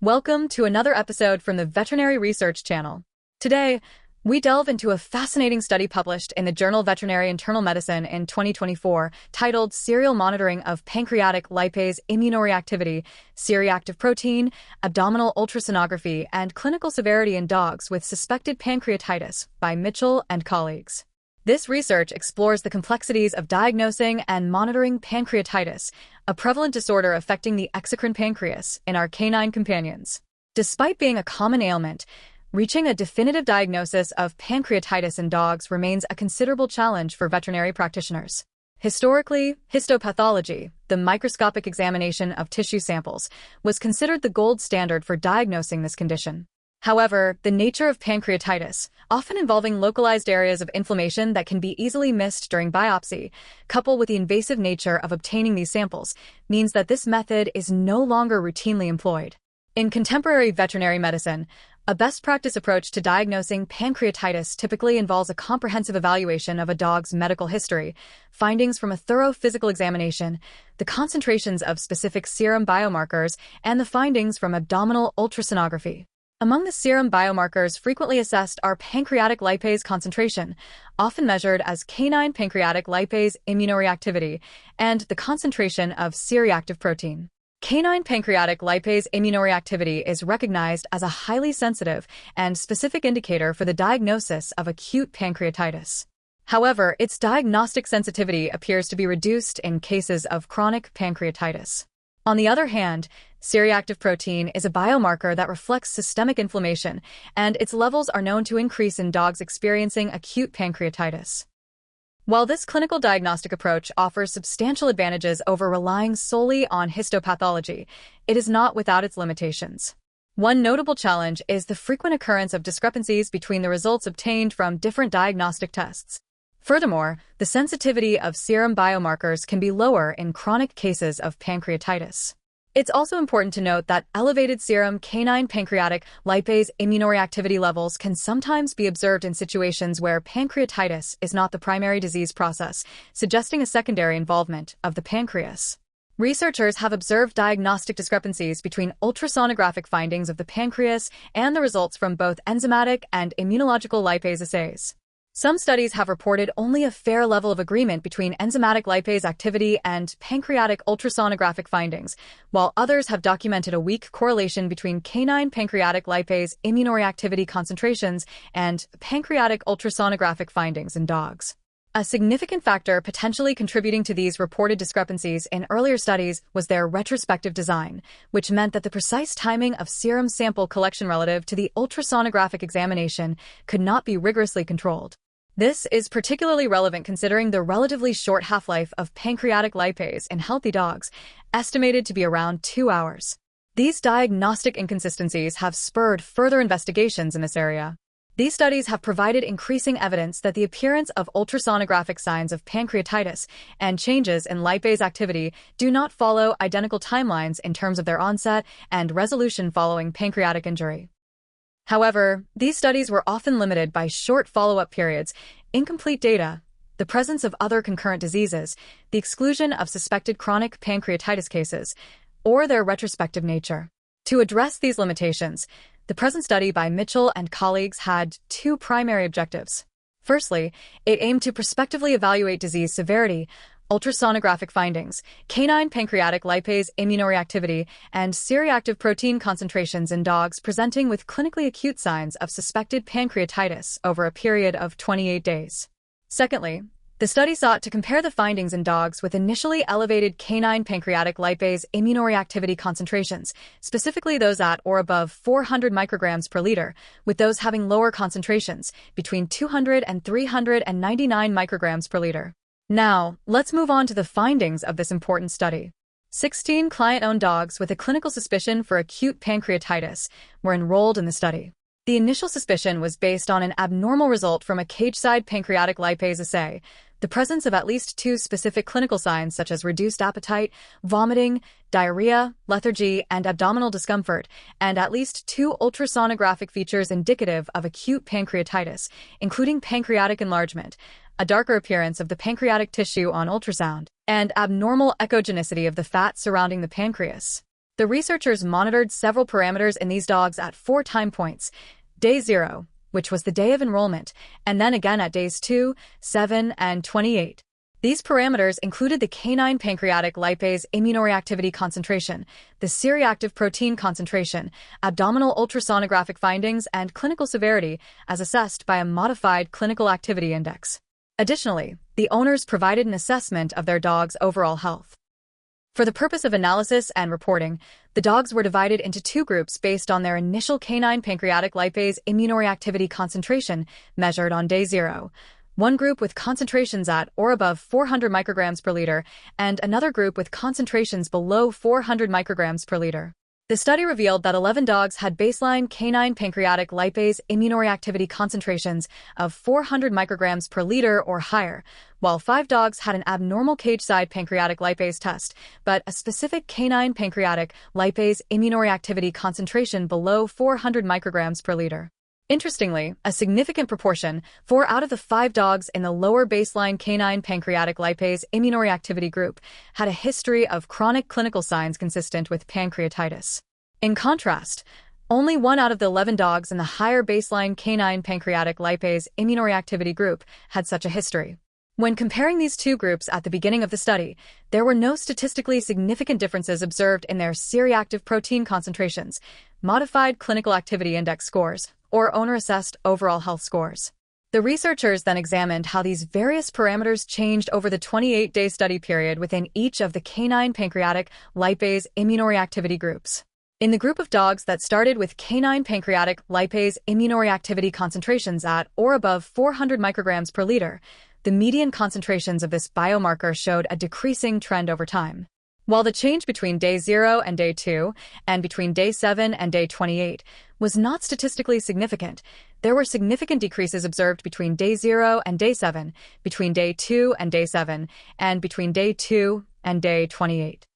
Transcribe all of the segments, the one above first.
Welcome to another episode from the Veterinary Research Channel. Today, we delve into a fascinating study published in the journal Veterinary Internal Medicine in 2024 titled Serial Monitoring of Pancreatic Lipase Immunoreactivity, C-reactive protein, abdominal ultrasonography, and clinical severity in dogs with suspected pancreatitis by Mitchell and colleagues. This research explores the complexities of diagnosing and monitoring pancreatitis, a prevalent disorder affecting the exocrine pancreas in our canine companions. Despite being a common ailment, reaching a definitive diagnosis of pancreatitis in dogs remains a considerable challenge for veterinary practitioners. Historically, histopathology, the microscopic examination of tissue samples, was considered the gold standard for diagnosing this condition. However, the nature of pancreatitis, often involving localized areas of inflammation that can be easily missed during biopsy, coupled with the invasive nature of obtaining these samples, means that this method is no longer routinely employed. In contemporary veterinary medicine, a best practice approach to diagnosing pancreatitis typically involves a comprehensive evaluation of a dog's medical history, findings from a thorough physical examination, the concentrations of specific serum biomarkers, and the findings from abdominal ultrasonography. Among the serum biomarkers frequently assessed are pancreatic lipase concentration, often measured as canine pancreatic lipase immunoreactivity, and the concentration of C-reactive protein. Canine pancreatic lipase immunoreactivity is recognized as a highly sensitive and specific indicator for the diagnosis of acute pancreatitis. However, its diagnostic sensitivity appears to be reduced in cases of chronic pancreatitis. On the other hand, C-reactive protein is a biomarker that reflects systemic inflammation, and its levels are known to increase in dogs experiencing acute pancreatitis. While this clinical diagnostic approach offers substantial advantages over relying solely on histopathology, it is not without its limitations. One notable challenge is the frequent occurrence of discrepancies between the results obtained from different diagnostic tests. Furthermore, the sensitivity of serum biomarkers can be lower in chronic cases of pancreatitis. It's also important to note that elevated serum canine pancreatic lipase immunoreactivity levels can sometimes be observed in situations where pancreatitis is not the primary disease process, suggesting a secondary involvement of the pancreas. Researchers have observed diagnostic discrepancies between ultrasonographic findings of the pancreas and the results from both enzymatic and immunological lipase assays. Some studies have reported only a fair level of agreement between enzymatic lipase activity and pancreatic ultrasonographic findings, while others have documented a weak correlation between canine pancreatic lipase immunoreactivity concentrations and pancreatic ultrasonographic findings in dogs. A significant factor potentially contributing to these reported discrepancies in earlier studies was their retrospective design, which meant that the precise timing of serum sample collection relative to the ultrasonographic examination could not be rigorously controlled. This is particularly relevant considering the relatively short half-life of pancreatic lipase in healthy dogs, estimated to be around 2 hours. These diagnostic inconsistencies have spurred further investigations in this area. These studies have provided increasing evidence that the appearance of ultrasonographic signs of pancreatitis and changes in lipase activity do not follow identical timelines in terms of their onset and resolution following pancreatic injury. However, these studies were often limited by short follow-up periods, incomplete data, the presence of other concurrent diseases, the exclusion of suspected chronic pancreatitis cases, or their retrospective nature. To address these limitations, the present study by Mitchell and colleagues had two primary objectives. Firstly, it aimed to prospectively evaluate disease severity, ultrasonographic findings, canine pancreatic lipase immunoreactivity, and C-reactive protein concentrations in dogs presenting with clinically acute signs of suspected pancreatitis over a period of 28 days. Secondly, the study sought to compare the findings in dogs with initially elevated canine pancreatic lipase immunoreactivity concentrations, specifically those at or above 400 micrograms per liter, with those having lower concentrations, between 200 and 399 micrograms per liter. Now, let's move on to the findings of this important study. 16 client-owned dogs with a clinical suspicion for acute pancreatitis were enrolled in the study. The initial suspicion was based on an abnormal result from a cage-side pancreatic lipase assay, the presence of at least 2 specific clinical signs such as reduced appetite, vomiting, diarrhea, lethargy, and abdominal discomfort, and at least 2 ultrasonographic features indicative of acute pancreatitis, including pancreatic enlargement, a darker appearance of the pancreatic tissue on ultrasound, and abnormal echogenicity of the fat surrounding the pancreas. The researchers monitored several parameters in these dogs at 4 time points: day 0, which was the day of enrollment, and then again at days 2, 7, and 28. These parameters included the canine pancreatic lipase immunoreactivity concentration, the C-reactive protein concentration, abdominal ultrasonographic findings, and clinical severity, as assessed by a modified clinical activity index. Additionally, the owners provided an assessment of their dog's overall health. For the purpose of analysis and reporting, the dogs were divided into 2 groups based on their initial canine pancreatic lipase immunoreactivity concentration measured on day 0. One group with concentrations at or above 400 micrograms per liter, and another group with concentrations below 400 micrograms per liter. The study revealed that 11 dogs had baseline canine pancreatic lipase immunoreactivity concentrations of 400 micrograms per liter or higher, while 5 dogs had an abnormal cage-side pancreatic lipase test, but a specific canine pancreatic lipase immunoreactivity concentration below 400 micrograms per liter. Interestingly, a significant proportion, 4 out of the 5 dogs in the lower baseline canine pancreatic lipase immunoreactivity group, had a history of chronic clinical signs consistent with pancreatitis. In contrast, only 1 out of the 11 dogs in the higher baseline canine pancreatic lipase immunoreactivity group had such a history. When comparing these 2 groups at the beginning of the study, there were no statistically significant differences observed in their C-reactive protein concentrations, modified clinical activity index scores, or owner-assessed overall health scores. The researchers then examined how these various parameters changed over the 28-day study period within each of the canine pancreatic lipase immunoreactivity groups. In the group of dogs that started with canine pancreatic lipase immunoreactivity concentrations at or above 400 micrograms per liter, the median concentrations of this biomarker showed a decreasing trend over time. While the change between day 0 and day 2, and between day 7 and day 28, was not statistically significant, there were significant decreases observed between day 0 and day 7, between day 2 and day 7, and between day 2 and day 28.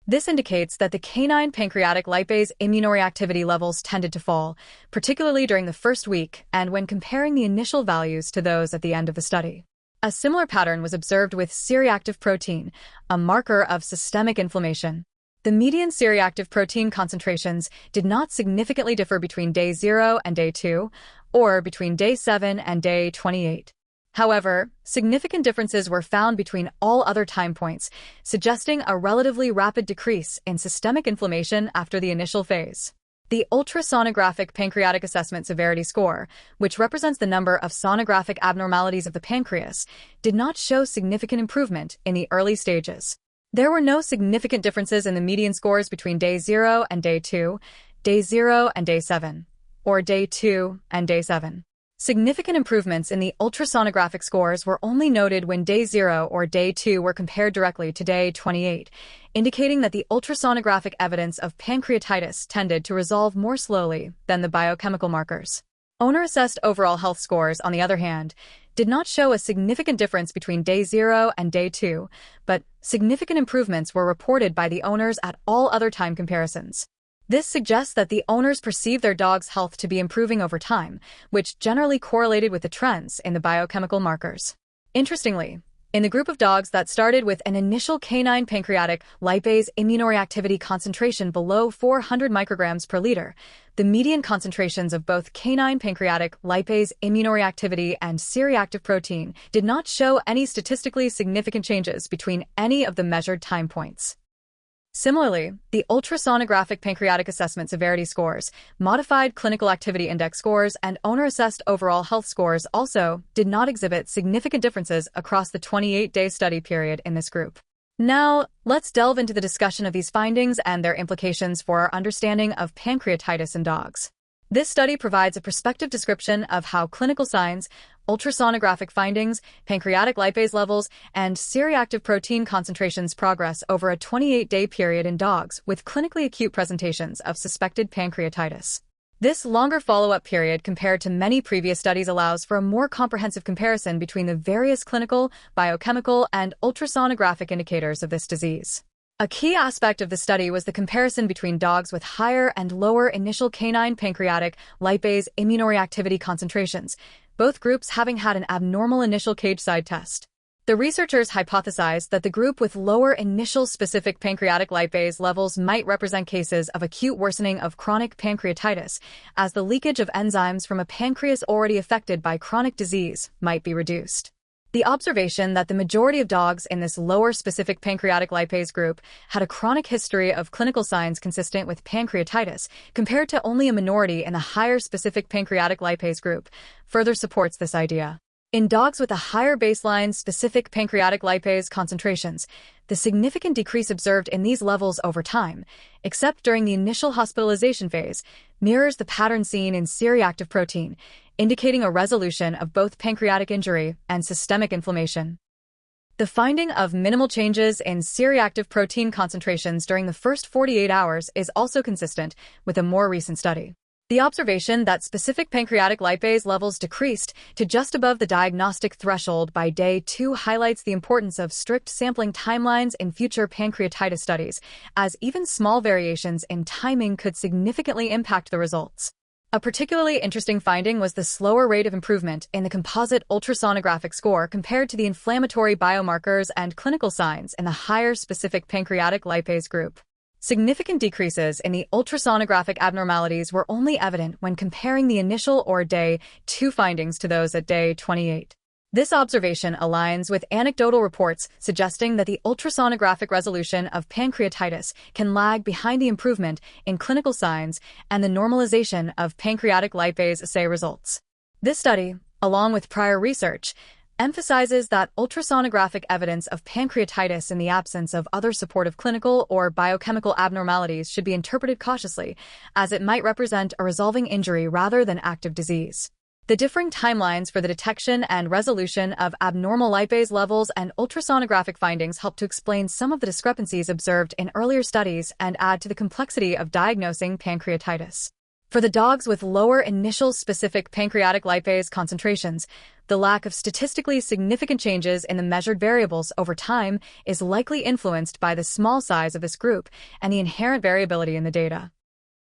This indicates that the canine pancreatic lipase immunoreactivity levels tended to fall, particularly during the first week and when comparing the initial values to those at the end of the study. A similar pattern was observed with C-reactive protein, a marker of systemic inflammation. The median C-reactive protein concentrations did not significantly differ between day 0 and day 2, or between day 7 and day 28. However, significant differences were found between all other time points, suggesting a relatively rapid decrease in systemic inflammation after the initial phase. The Ultrasonographic Pancreatic Assessment Severity Score, which represents the number of sonographic abnormalities of the pancreas, did not show significant improvement in the early stages. There were no significant differences in the median scores between day 0 and day 2, day 0 and day 7, or day 2 and day 7. Significant improvements in the ultrasonographic scores were only noted when day 0 or day 2 were compared directly to day 28, indicating that the ultrasonographic evidence of pancreatitis tended to resolve more slowly than the biochemical markers. Owner-assessed overall health scores, on the other hand, did not show a significant difference between day 0 and day 2, but significant improvements were reported by the owners at all other time comparisons. This suggests that the owners perceive their dog's health to be improving over time, which generally correlated with the trends in the biochemical markers. Interestingly, in the group of dogs that started with an initial canine pancreatic lipase immunoreactivity concentration below 400 micrograms per liter, the median concentrations of both canine pancreatic lipase immunoreactivity and C-reactive protein did not show any statistically significant changes between any of the measured time points. Similarly, the ultrasonographic pancreatic assessment severity scores, modified clinical activity index scores, and owner-assessed overall health scores also did not exhibit significant differences across the 28-day study period in this group. Now, let's delve into the discussion of these findings and their implications for our understanding of pancreatitis in dogs. This study provides a perspective description of how clinical signs, ultrasonographic findings, pancreatic lipase levels, and C-reactive protein concentrations progress over a 28-day period in dogs with clinically acute presentations of suspected pancreatitis. This longer follow-up period compared to many previous studies allows for a more comprehensive comparison between the various clinical, biochemical, and ultrasonographic indicators of this disease. A key aspect of the study was the comparison between dogs with higher and lower initial canine pancreatic lipase immunoreactivity concentrations, both groups having had an abnormal initial cage-side test. The researchers hypothesized that the group with lower initial specific pancreatic lipase levels might represent cases of acute worsening of chronic pancreatitis, as the leakage of enzymes from a pancreas already affected by chronic disease might be reduced. The observation that the majority of dogs in this lower specific pancreatic lipase group had a chronic history of clinical signs consistent with pancreatitis, compared to only a minority in the higher specific pancreatic lipase group, further supports this idea. In dogs with a higher baseline specific pancreatic lipase concentrations, the significant decrease observed in these levels over time, except during the initial hospitalization phase, mirrors the pattern seen in C-reactive protein, indicating a resolution of both pancreatic injury and systemic inflammation. The finding of minimal changes in C-reactive protein concentrations during the first 48 hours is also consistent with a more recent study. The observation that specific pancreatic lipase levels decreased to just above the diagnostic threshold by day 2 highlights the importance of strict sampling timelines in future pancreatitis studies, as even small variations in timing could significantly impact the results. A particularly interesting finding was the slower rate of improvement in the composite ultrasonographic score compared to the inflammatory biomarkers and clinical signs in the higher specific pancreatic lipase group. Significant decreases in the ultrasonographic abnormalities were only evident when comparing the initial or day 2 findings to those at day 28. This observation aligns with anecdotal reports suggesting that the ultrasonographic resolution of pancreatitis can lag behind the improvement in clinical signs and the normalization of pancreatic lipase assay results. This study, along with prior research, emphasizes that ultrasonographic evidence of pancreatitis in the absence of other supportive clinical or biochemical abnormalities should be interpreted cautiously, as it might represent a resolving injury rather than active disease. The differing timelines for the detection and resolution of abnormal lipase levels and ultrasonographic findings help to explain some of the discrepancies observed in earlier studies and add to the complexity of diagnosing pancreatitis. For the dogs with lower initial specific pancreatic lipase concentrations, the lack of statistically significant changes in the measured variables over time is likely influenced by the small size of this group and the inherent variability in the data.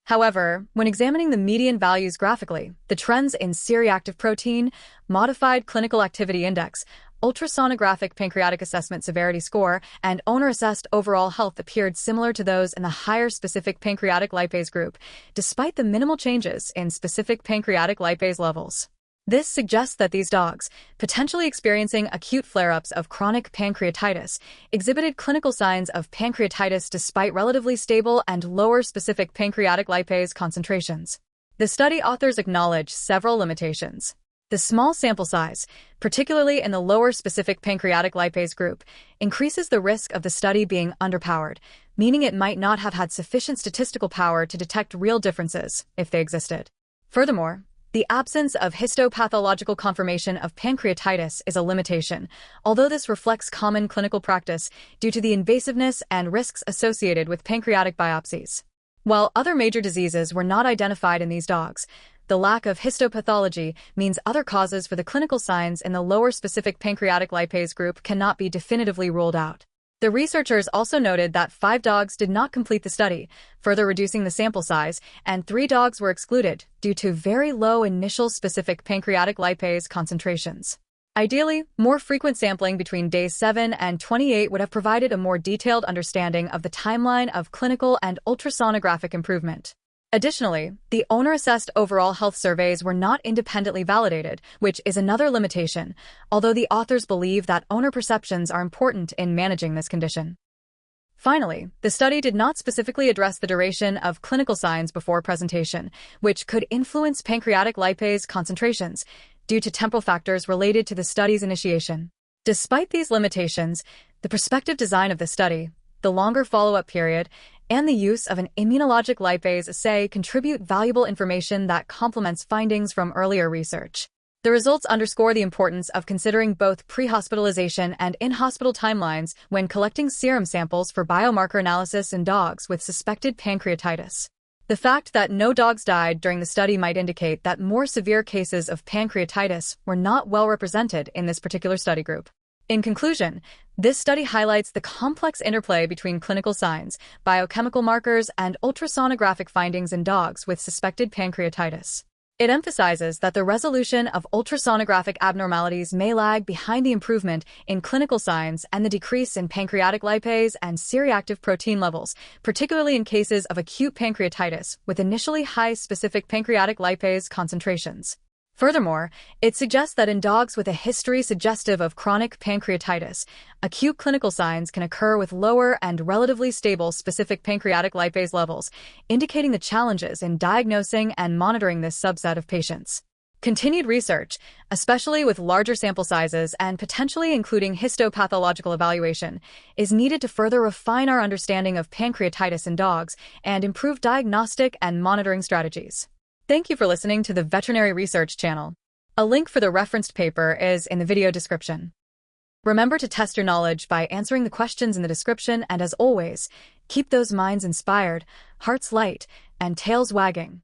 However, when examining the median values graphically, the trends in C-reactive protein, modified clinical activity index, ultrasonographic pancreatic assessment severity score, and owner-assessed overall health appeared similar to those in the higher specific pancreatic lipase group, despite the minimal changes in specific pancreatic lipase levels. This suggests that these dogs, potentially experiencing acute flare-ups of chronic pancreatitis, exhibited clinical signs of pancreatitis despite relatively stable and lower specific pancreatic lipase concentrations. The study authors acknowledge several limitations. The small sample size, particularly in the lower specific pancreatic lipase group, increases the risk of the study being underpowered, meaning it might not have had sufficient statistical power to detect real differences, if they existed. Furthermore, the absence of histopathological confirmation of pancreatitis is a limitation, although this reflects common clinical practice due to the invasiveness and risks associated with pancreatic biopsies. While other major diseases were not identified in these dogs, the lack of histopathology means other causes for the clinical signs in the lower specific pancreatic lipase group cannot be definitively ruled out. The researchers also noted that 5 dogs did not complete the study, further reducing the sample size, and 3 dogs were excluded due to very low initial specific pancreatic lipase concentrations. Ideally, more frequent sampling between days 7 and 28 would have provided a more detailed understanding of the timeline of clinical and ultrasonographic improvement. Additionally, the owner-assessed overall health surveys were not independently validated, which is another limitation, although the authors believe that owner perceptions are important in managing this condition. Finally, the study did not specifically address the duration of clinical signs before presentation, which could influence pancreatic lipase concentrations due to temporal factors related to the study's initiation. Despite these limitations, the prospective design of the study, the longer follow-up period, and the use of an immunologic lipase assay contribute valuable information that complements findings from earlier research. The results underscore the importance of considering both pre-hospitalization and in-hospital timelines when collecting serum samples for biomarker analysis in dogs with suspected pancreatitis. The fact that no dogs died during the study might indicate that more severe cases of pancreatitis were not well represented in this particular study group. In conclusion, this study highlights the complex interplay between clinical signs, biochemical markers, and ultrasonographic findings in dogs with suspected pancreatitis. It emphasizes that the resolution of ultrasonographic abnormalities may lag behind the improvement in clinical signs and the decrease in pancreatic lipase and C-reactive protein levels, particularly in cases of acute pancreatitis with initially high specific pancreatic lipase concentrations. Furthermore, it suggests that in dogs with a history suggestive of chronic pancreatitis, acute clinical signs can occur with lower and relatively stable specific pancreatic lipase levels, indicating the challenges in diagnosing and monitoring this subset of patients. Continued research, especially with larger sample sizes and potentially including histopathological evaluation, is needed to further refine our understanding of pancreatitis in dogs and improve diagnostic and monitoring strategies. Thank you for listening to the Veterinary Research Channel. A link for the referenced paper is in the video description. Remember to test your knowledge by answering the questions in the description, and as always, keep those minds inspired, hearts light, and tails wagging.